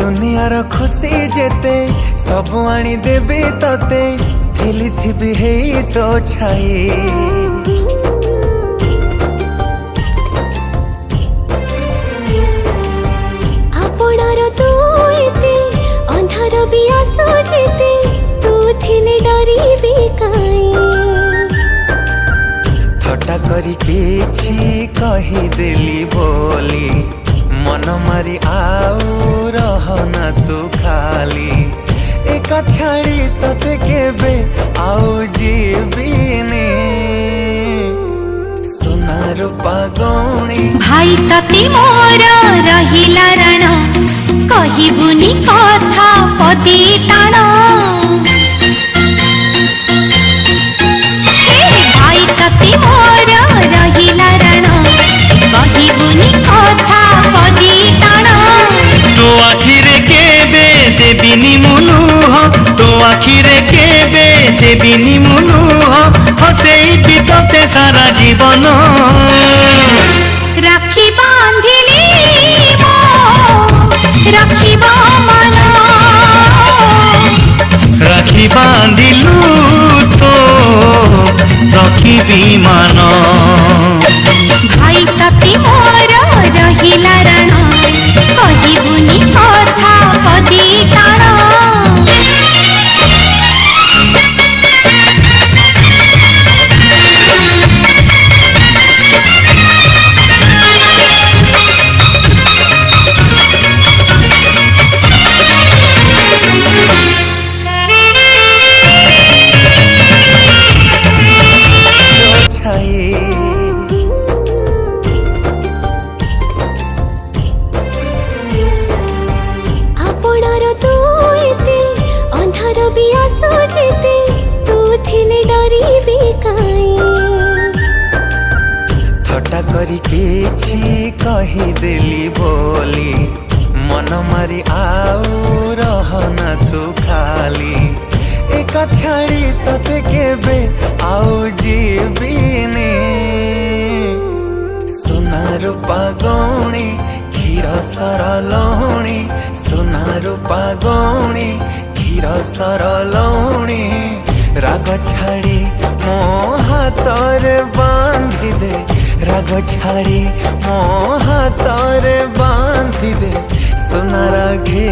दुनियार खुशी जेते सब आनी देबी तते थिली थिबी हे तो छाई आपणार तू एते अंधार भी आसो जेते तू थिले डरी भी काई थटा करी किछि कही देली बोली मन मारी आउ रहना तू खाली एका छाड़ी तते केबे आउ जीविनी सोना रूपा गौणी भाई तते मोर रहिला रण कहिबुनी कथा पदी ताण भाई तते मोर रहिला रण कहिबुनी कथा पदी ताण तो आखिरे केबे देबिनी मुलुह तो आखिरे केबे देबिनी मुलुह हसेई तते सारा जीवन राखी बांधिली मो राखिब मन राखी बांधिलु तो रखिबी मान भाई तते मोर रहिला रण कहिबुनी कथा पदी ताण आपणार तू एते अंधार भी आसो जेते तू थिले डरी भी काई थटा करी किछि कही देली बोली मन मारी आउ रहना तू खाली एका छाड़ी तते केबे आउ जीविनी सोना रूपा गौणी क्षीर सरलौणी सोना रूपा गौणी क्षीर सरलौणी राग छाड़ी मो हाथरे बांधी दे राग छाड़ी मो हाथरे बांधी दे सोनार घे